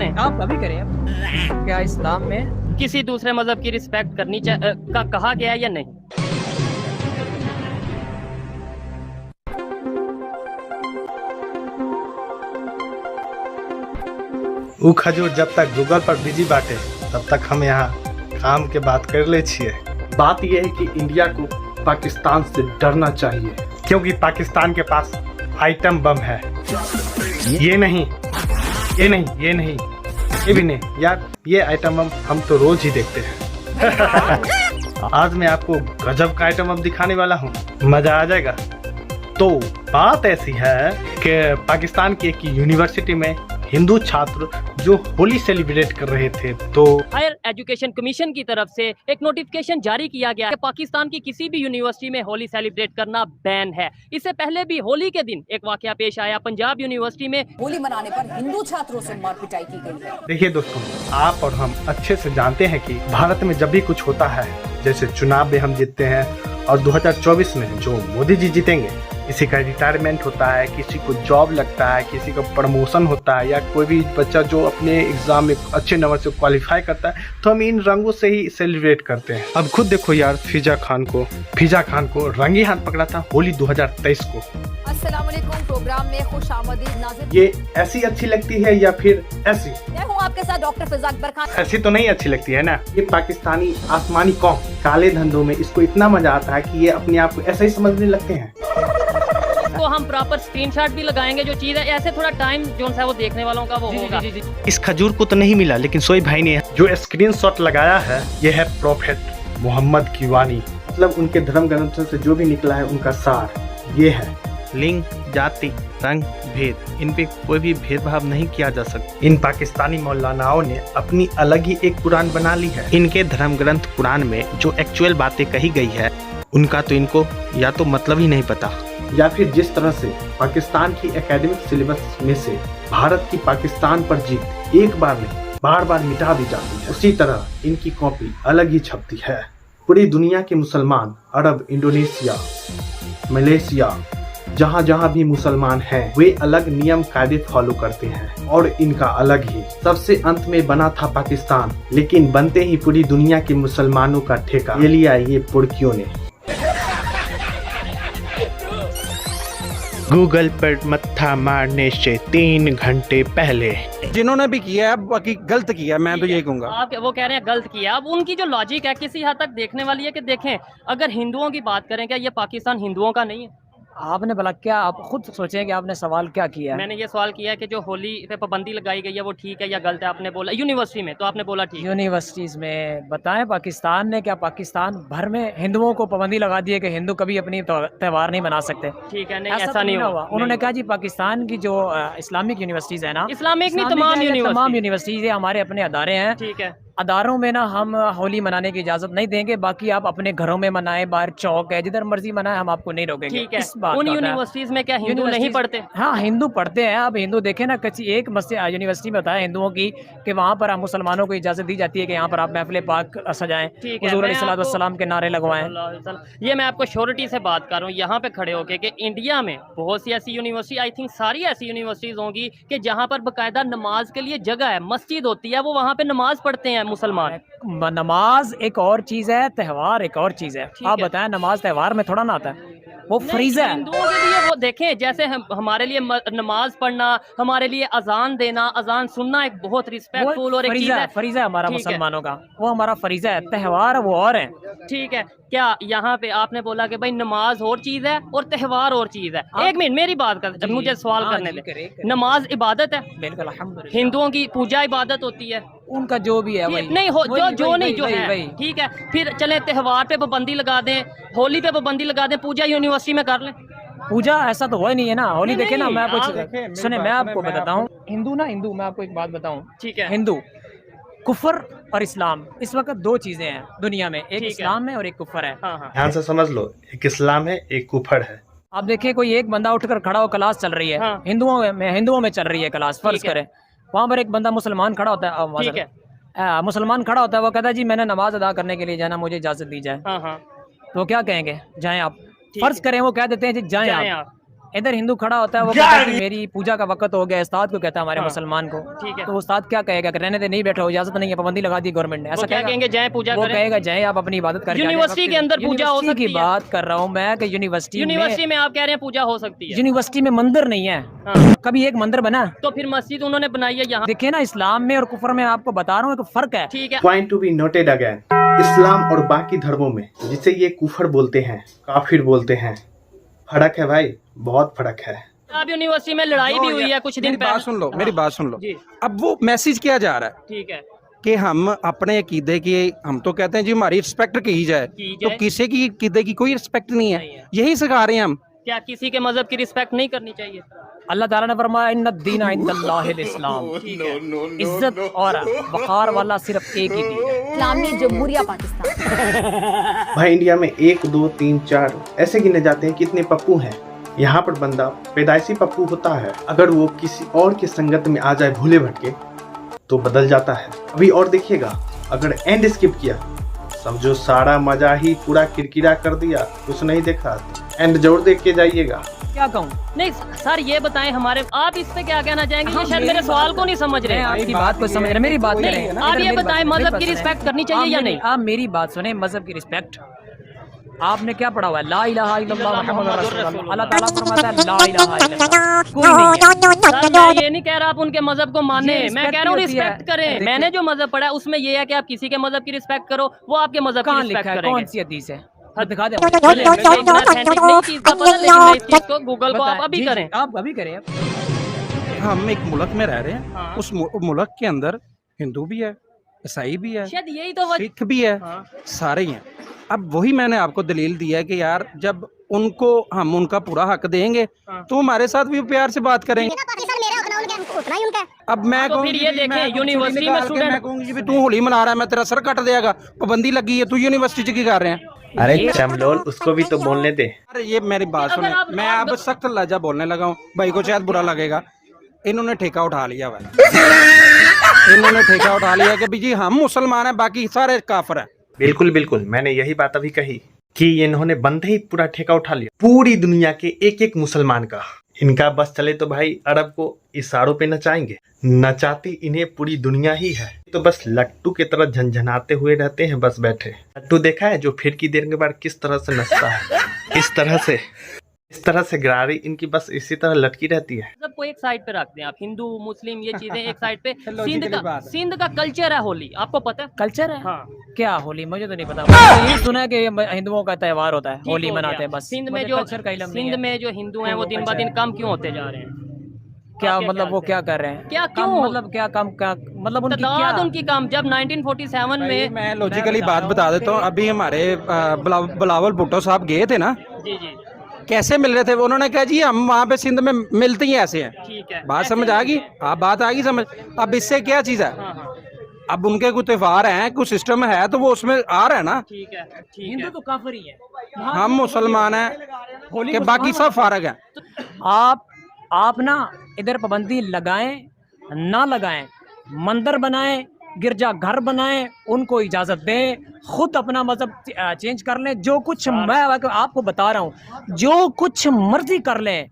करें? आप अभी करें अब। क्या इस्लाम में किसी दूसरे मजहब की रिस्पेक्ट करनी का कहा गया है या नहीं? ऊ खजूर जब तक गूगल पर बिजी बाटे तब तक हम यहाँ काम के बात कर ले छिए। बात यह है कि इंडिया को पाकिस्तान से डरना चाहिए, क्योंकि पाकिस्तान के पास आइटम बम है। ये नहीं, ये नहीं, ये नहीं, ये भी नहीं यार, ये आइटम बम हम तो रोज ही देखते हैं। आज मैं आपको गजब का आइटम बम दिखाने वाला हूँ, मजा आ जाएगा। तो बात ऐसी है कि पाकिस्तान की एक यूनिवर्सिटी में हिंदू छात्र जो होली सेलिब्रेट कर रहे थे, तो हायर एजुकेशन कमीशन की तरफ से एक नोटिफिकेशन जारी किया गया कि पाकिस्तान की किसी भी यूनिवर्सिटी में होली सेलिब्रेट करना बैन है। इससे पहले भी होली के दिन एक वाकया पेश आया पंजाब यूनिवर्सिटी में। होली मनाने पर हिंदू छात्रों से मार पिटाई की गई है। देखिए दोस्तों, आप और हम अच्छे से जानते हैं कि भारत में जब भी कुछ होता है, जैसे चुनाव में हम जीतते हैं और 2024 में जो मोदी जी जीतेंगे, किसी का रिटायरमेंट होता है, किसी को जॉब लगता है, किसी का प्रमोशन होता है, या कोई भी बच्चा जो अपने एग्जाम में अच्छे नंबर से क्वालिफाई करता है, तो हम इन रंगों से ही सेलिब्रेट करते हैं। अब खुद देखो यार, फिजा खान को रंगी हाथ पकड़ा था होली 2023 को। अस्सलाम वालेकुम, प्रोग्राम में खुश आमदीद नाज़रीन। ये ऐसी अच्छी लगती है या फिर ऐसी? मैं हूँ आपके साथ डॉक्टर फिजा अकबर खान। ऐसी तो नहीं अच्छी लगती है ना। ये पाकिस्तानी आसमानी कौम काले धंधों में इसको इतना मजा आता है कि ये अपने आप को ऐसा ही समझने लगते हैं। तो हम प्रॉपर स्क्रीनशॉट भी लगाएंगे जो चीज है, ऐसे थोड़ा टाइम जो है वो देखने वालों का वो होगा। इस खजूर को तो नहीं मिला, लेकिन सोई भाई ने जो स्क्रीनशॉट लगाया है, ये है प्रोफेट मोहम्मद की वाणी, मतलब उनके धर्म ग्रंथों से जो भी निकला है उनका सार ये है। लिंग, जाति, रंग, भेद, इन पे कोई भी भेदभाव नहीं किया जा सकता। इन पाकिस्तानी मौलानाओं ने अपनी अलग ही एक कुरान बना ली है। इनके धर्म ग्रंथ कुरान में जो एक्चुअल बातें कही गई है, उनका तो इनको या तो मतलब ही नहीं पता, या फिर जिस तरह से पाकिस्तान की एकेडमिक सिलेबस में से भारत की पाकिस्तान पर जीत एक बार नहीं बार बार मिटा दी जाती है, उसी तरह इनकी कॉपी अलग ही छपती है। पूरी दुनिया के मुसलमान, अरब, इंडोनेशिया, मलेशिया, जहाँ जहाँ भी मुसलमान हैं, वे अलग नियम कायदे फॉलो करते हैं और इनका अलग ही। सबसे अंत में बना था पाकिस्तान, लेकिन बनते ही पूरी दुनिया के मुसलमानों का ठेका ले लिया ये पुड़कियों ने। गूगल पर मत्था मारने से 3 घंटे पहले जिन्होंने भी किया है बाकी गलत किया है, मैं तो यही कहूंगा। आप वो कह रहे हैं गलत किया। अब उनकी जो लॉजिक है किसी हद तक देखने वाली है कि देखें, अगर हिंदुओं की बात करें, क्या ये पाकिस्तान हिंदुओं का नहीं है? आपने भला क्या, आप खुद सोचें कि आपने सवाल क्या किया है। मैंने ये सवाल किया है कि जो होली पे पाबंदी लगाई गई है वो ठीक है या गलत है। आपने बोला यूनिवर्सिटी में, तो आपने बोला ठीक है। यूनिवर्सिटीज में बताएं, पाकिस्तान ने क्या पाकिस्तान भर में हिंदुओं को पाबंदी लगा दी है कि हिंदू कभी अपनी त्यौहार नहीं मना सकते? ठीक है, नहीं ऐसा ऐसा तो नहीं हुआ। उन्होंने कहा जी पाकिस्तान की जो इस्लामिक यूनिवर्सिटीज है ना, इस्लामिक नहीं, इस्लामिक तमाम है, यूनिवर्सिटी। तमाम यूनिवर्सिटीज हमारे अपने अदारे हैं। ठीक है, अदारों में ना हम होली मनाने की इजाजत नहीं देंगे, बाकी आप अपने घरों में मनाएं, बाहर चौक है, जिधर मर्जी मनाएं, हम आपको नहीं रोकेंगे। ठीक है। इस बात उन का होता है। यूनिवर्सिटीज में क्या हिंदू नहीं यूनिवर्सिटीज- पढ़ते? हाँ, हिंदू पढ़ते हैं। अब हिंदू देखे ना, किसी एक यूनिवर्सिटी में बताया हिंदुओं की कि वहाँ पर हम मुसलमानों को इजाजत दी जाती है कि यहाँ पर आप महफिल पाक सजाएं, ठीक है, हुजूर मैं अलैहिस्सलातु आपको- वस्सलाम के नारे लगवाएं। ये मैं आपको श्योरिटी से बात कर रहा हूँ यहाँ पे खड़े होके कि इंडिया में बहुत सी ऐसी यूनिवर्सिटी, आई थिंक सारी ऐसी यूनिवर्सिटीज होंगी कि जहाँ पर बाकायदा नमाज के लिए जगह है, मस्जिद होती है, वो वहाँ पे नमाज पढ़ते हैं मुसलमान। नमाज एक और चीज है, त्यौहार एक और चीज है। आप है। बताएं, नमाज त्यौहार में थोड़ा ना आता है, वो फरीजा है। हिंदुओं के लिए वो देखें, जैसे हमारे लिए नमाज पढ़ना, हमारे लिए अजान देना, अजान सुनना एक बहुत रिस्पेक्टफुल और एक चीज है। फरीजा है हमारा ठीक है। मुसलमानों का, वो हमारा फरीजा है। त्यौहार वो और है। ठीक है, क्या यहाँ पे आपने बोला कि भाई नमाज और चीज है और त्यौहार और चीज है? एक मिनट मेरी बात कर, मुझे सवाल हाँ करने जी, दे। करे। नमाज इबादत है, बिल्कुल, अल्हम्दुलिल्लाह। हिंदुओं की पूजा इबादत होती है। उनका जो भी है वही नहीं हो जो वही- जो वही- नहीं जो वही- है वही। ठीक है। फिर चले त्यौहार पे पाबंदी लगा दें, होली पे पाबंदी लगा दें, पूजा यूनिवर्सिटी में कर लें। पूजा ऐसा तो हुआ ही नहीं है ना। होली नहीं, देखे ना, मैं आप कुछ सुने, मैं आपको बताता हूँ। हिंदू ना, हिंदू, मैं आपको एक बात बताऊँ। ठीक है। हिंदू, कुफर और इस्लाम, इस वक्त दो चीजें हैं दुनिया में, एक है। इस्लाम है और एक कुफर है। हाँ हाँ ध्यान से समझ लो, एक इस्लाम है, एक कुफर है। आप देखिए, कोई एक बंदा उठकर खड़ा हो, क्लास चल रही है, हाँ। हिंदुओं में चल रही है क्लास, फर्ज ठीक है। करें, वहाँ पर एक बंदा मुसलमान खड़ा होता है, ठीक है। मुसलमान खड़ा होता है, वो कहता है जी मैंने नमाज अदा करने के लिए जाना, मुझे इजाजत दी जाए। हाँ हाँ तो क्या कहेंगे? जाएं आप। ठीक फर्ज है। करें वो कह देते हैं जी जाएं जाएं आप। आप। इधर हिंदू खड़ा होता है, वो कहता है कि मेरी पूजा का वक्त हो गया, उस्ताद को कहता है हमारे मुसलमान को, ठीक है। तो उस्ताद क्या कहेगा कि रहने दे, नहीं बैठो, इजाजत नहीं है, पाबंदी लगा दी गवर्नमेंट ने, वो ऐसा क्या कहेंगे, जाए पूजा वो करें? कहेगा जाए आप अपनी इबादत करके। यूनिवर्सिटी के अंदर पूजा हो सकती की है? बात कर रहा हूँ मैं कि यूनिवर्सिटी में आप कह रहे हैं पूजा हो सकती है? यूनिवर्सिटी में मंदिर नहीं है, हाँ। कभी एक मंदिर बना? तो फिर मस्जिद उन्होंने बनाई है यहाँ। देखिए ना, इस्लाम में और कुफर में आपको बता रहा हूँ एक फर्क है। ठीक है। Point to be noted again, इस्लाम और बाकी धर्मों में जिसे ये कुफर बोलते हैं, काफिर बोलते हैं, फर्क है भाई, बहुत फर्क है। अब यूनिवर्सिटी में लड़ाई भी हुई है कुछ दिन मेरी पहले। बात सुन लो, मेरी बात सुन लो। जी। अब वो मैसेज किया जा रहा है ठीक है। कि हम अपने अकीदे की, हम तो कहते हैं जी हमारी रिस्पेक्ट की जाए, तो किसी की अकीदे की कोई रिस्पेक्ट नहीं है, यही सिखा रहे हैं हम। क्या किसी के मजहब की रिस्पेक्ट नहीं करनी चाहिए? अल्लाह ताला ने फरमाया इन्ना दीन इंदल्लाहिल इस्लाम, इज्जत और वक़ार वाला सिर्फ एक ही दीन है, इस्लामी जमहूरिया पाकिस्तान। भाई इंडिया में 1 2 3 4 ऐसे गिने जाते हैं कितने पप्पू हैं। यहाँ पर बंदा पैदाइशी पप्पू होता है, अगर वो किसी और की संगत में आ जाए भूले भटके तो बदल जाता है। अभी और देखिएगा, अगर एंड स्किप किया समझो सारा मजा ही पूरा किरकिरा कर दिया, कुछ नहीं देखा, एंड जरूर देख के जाइएगा। क्या कहूँ? नहीं सर, ये बताएं हमारे, आप इस पे क्या कहना चाहेंगे? ये शायद मेरे सवाल को नहीं समझ रहे मैं हैं। आपकी बात को समझ रहे, मेरी बात नहीं, करें। आप ये बताएं मजहब की रिस्पेक्ट करनी चाहिए या नहीं? आप मेरी बात सुने, मजहब की रिस्पेक्ट आपने क्या पढ़ा हुआ है? ला इलाहा इल्लल्लाह मुहम्मदुर रसूलुल्लाह। अल्लाह ताला फरमाता है ला इलाहा इल्लल्लाह, कोई नहीं है। सर, मैं ये नहीं कह रहा आप उनके मजहब को माने, ये मैं respect कह रहा हूँ होती है। रिस्पेक्ट करें। देखिए- मैंने जो मजहब पढ़ा है उसमें ये है कि आप किसी के मजहब की रिस्पेक्ट करो, वो आपके मजहब की कहाँ रिस्पेक्ट लिखा है? करेंगे। कौन सी हदीस है? दिखा दे मुझे इतना authentic नहीं चीज़ का पता, लेकिन मैं इस चीज़ को गूगल को आप अभी करें। आप अभी करें। हम एक मुल्क में रह रहे हैं, हाँ। उस मुल्क के अंदर हिंदू भी है, ईसाई भी है, शायद यही तो वजह। सिख भी है, हाँ। सारे ही हैं। अब वही मैंने आपको दलील दिया है कि यार जब उनको हम उनका पूरा हक देंगे हाँ। तो हमारे साथ भी प्यार से बात करेंगे। अब मैं तो कहूँगी फिर ये भी, देखें, मैं यूनिवर्सिटी में निकाल के स्टूडेंट- मैं कहूँगी भी तू होली मना रहा है, मैं तेरा सर कट देगा, पाबंदी लगी है, तू यूनिवर्सिटी की कर रहे हैं। अरे चमलोल, उसको भी तो बोलने दे। अरे ये मेरी बात अगर सुने, आप- मैं अब सख्त लहजा बोलने लगा हूँ, भाई को शायद बुरा लगेगा, इन्होंने ठेका उठा लिया हुआ है। इन्होंने ठेका उठा लिया कि जी हम मुसलमान हैं, बाकी सारे काफिर हैं। बिल्कुल बिल्कुल, मैंने यही बात अभी कही कि इन्होंने बंदे ही पूरा ठेका उठा लिया पूरी दुनिया के एक एक मुसलमान का। इनका बस चले तो भाई अरब को इशारों पे नचाएंगे, नचाती इन्हें पूरी दुनिया ही है। तो बस लट्टू की तरह झंझनाते हुए रहते हैं बस बैठे। लट्टू देखा है जो फिर की देर के बाद किस तरह से नचता है, इस तरह से गरारी इनकी बस इसी तरह लटकी रहती है। सबको एक साइड पे रखते हैं आप, हिंदू मुस्लिम ये चीजें एक साइड पे। Logically बात है। सिंध का कल्चर है होली, आपको पता है? कल्चर है? हाँ। क्या होली? मुझे तो नहीं पता। मैंने यही सुना है कि ये हिंदुओं का त्योहार होता है, ठीक होली हो मनाते गया। हैं बस। सिंध में मुझे जो कल्चर का इल्म नहीं सिंध है। में जो हिंदू हैं वो दिन ब दिन कम क्यों होते जा रहे हैं? क्या आपके मतलब ख्याल वो से? क्या कर रहे हैं? क्या कम क्यों? मतलब क्या कम क्या मतलब उनकी क्या? तादाद उनकी कम। जब 1947 भाई, में मैं लॉजिकली बात बता देता हूँ। अभी हमारे बिलावल भुट्टो साहब गए थे ना, जी जी कैसे मिल रहे थे? उन्होंने कहा जी हम वहाँ पे सिंध में मिलते ही ऐसे हैं। ठीक है, बात ऐसे समझ आ गई? हाँ, बात आ गई समझ। अब इससे क्या चीज़ है? हाँ हाँ अब उनके कुछ त्योहार हैं, कुछ सिस्टम है, तो वो उसमें आ रहा है ना। ठीक है ठीक हिंदू है। तो काफिर ही है। हम मुसलमान हैं होली कि बाकी सब फारग हैं। आप ना इधर पाबंदी लगाएं ना लगाएं, मंदिर बनाएं, गिरजा घर बनाएं, उनको इजाजत दें, खुद अपना मजहब चेंज कर लें, जो कुछ मैं आपको बता रहा हूँ, जो कुछ मर्जी कर लें,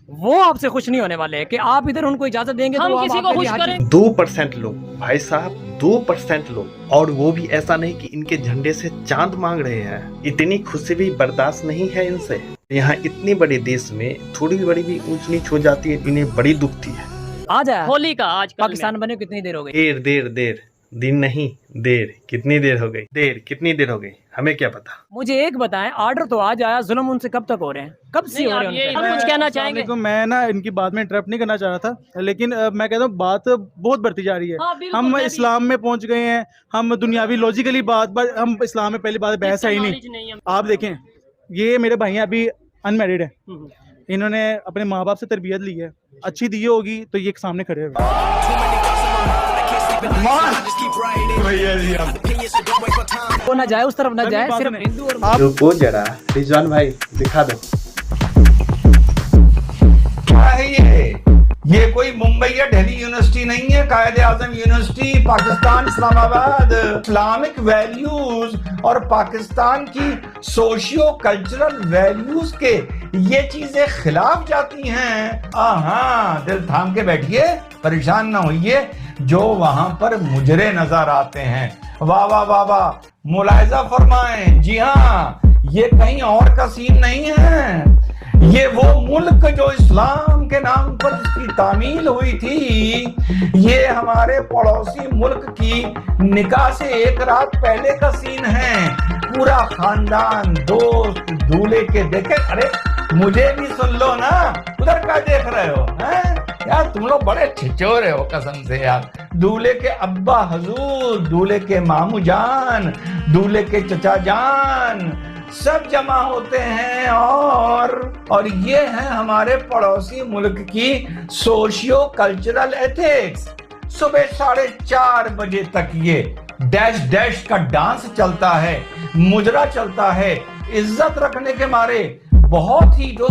वो आपसे खुश नहीं होने वाले कि आप इधर उनको इजाजत देंगे हम तो वो किसी आप को आपके खुश लिए हाजिर- करें। 2% लोग भाई साहब, 2% लोग, और वो भी ऐसा नहीं कि इनके झंडे से चांद मांग रहे हैं। इतनी खुशी भी बर्दाश्त नहीं है इनसे। यहाँ इतने बड़े देश में थोड़ी बड़ी भी ऊंच नीच हो जाती है, इन्हें बड़ी दुखती है। आ जाए होली का आज पाकिस्तान बने कितनी देर हो गई? देर दिन नहीं, देर कितनी देर हो गई, कितनी देर हो गई, हमें क्या पता। मुझे एक बताएं, ऑर्डर तो आज आया, जुल्म उनसे कब तक हो रहे हैं? कब से हो रहे हैं उनपे? हम कुछ कहना चाहेंगे? तो मैं ना इनकी बात में इंटरप्ट नहीं करना चाह रहा था, लेकिन मैं कहता हूँ बात बहुत बढ़ती जा रही है। हाँ, बिल्कुल, हम मैं भी- इस्लाम में पहुंच गए हैं, हम दुनियावी लॉजिकली बात, बट हम इस्लाम में पहली बात बहस है ही knowledge नहीं। नहीं है। आप देखें, ये मेरे भाई हैं, अभी अनमेरिड है, हम्म। इन्होंने अपने माँ बाप से तरबियत ली है, अच्छी दी होगी तो ये सामने खड़े हुए। वो ना जाए उस तरफ ना सर, जाए, बात सिर्फ नहीं। हिंदू और रुको जरा, रिजवान भाई दिखा दो। ये कोई मुंबई या दिल्ली यूनिवर्सिटी नहीं है, Quaid e Azam university Pakistan Islamabad. Islamic values और पाकिस्तान की सोशियो कल्चरल वैल्यूज के ये चीजें खिलाफ जाती हैं, हाँ दिल थाम के बैठिए, परेशान ना होइए। जो वहां पर मुजरे नजर आते हैं, वाह वाह वाह वाह, मुलाहिजा फरमाएं। जी हाँ, ये कहीं और का सीन नहीं है, ये वो मुल्क जो इस्लाम के नाम पर जिसकी तामील हुई थी, ये हमारे पड़ोसी मुल्क की निकाह से एक रात पहले का सीन है। पूरा खानदान, दोस्त, दूल्हे के देखे, अरे मुझे भी सुन लो ना, उधर क्या देख रहे हो हैं? यार तुम लोग बड़े छिचोरे हो कसम से यार। दूल्हे के अब्बा हजूर, दूल्हे के मामू जान, दूल्हे के चचा जान, सब जमा होते हैं। और ये है हमारे पड़ोसी मुल्क की सोशियो कल्चरल एथिक्स। सुबह 4:30 बजे तक ये डैश डैश का डांस चलता है, मुजरा चलता है, इज्जत रखने के मारे। बहुत ही जो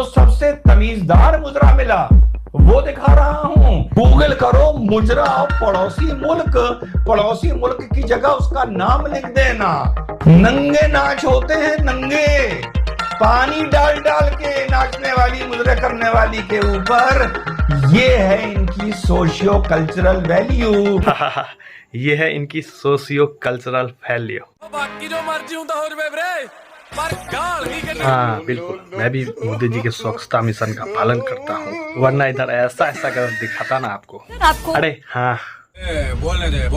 सबसे तमीजदार मुजरा मिला वो दिखा रहा हूं। गूगल करो मुजरा पड़ोसी मुल्क की जगह उसका नाम लिख देना। नंगे नाच होते हैं, नंगे, पानी डाल डाल के नाचने वाली, मुजरे करने वाली के ऊपर। ये है इनकी सोशियो कल्चरल वैल्यू। ये है इनकी सोशियो कल्चरल वैल्यू। हाँ बिल्कुल, मैं भी मोदी जी के स्वच्छता मिशन का पालन करता हूँ, वरना इधर ऐसा कर दिखाता ना आपको। अरे हाँ बोलने दे,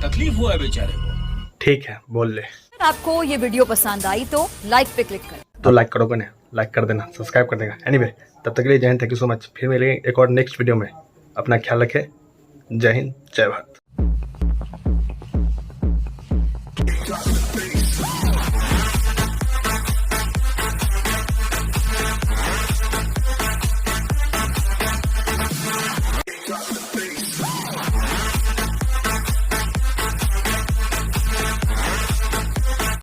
तकलीफ हुआ है बेचारे को। ठीक है, बोल ले। आपको ये वीडियो पसंद आई तो लाइक पे क्लिक करें। तो लाइक करोगे ना, लाइक कर देना, सब्सक्राइब कर देना। एनीवे, तब तक के लिए जय Hind, thank you so much. फिर मिलेंगे एक और नेक्स्ट वीडियो में। अपना ख्याल रखें। जय हिंद, जय भारत।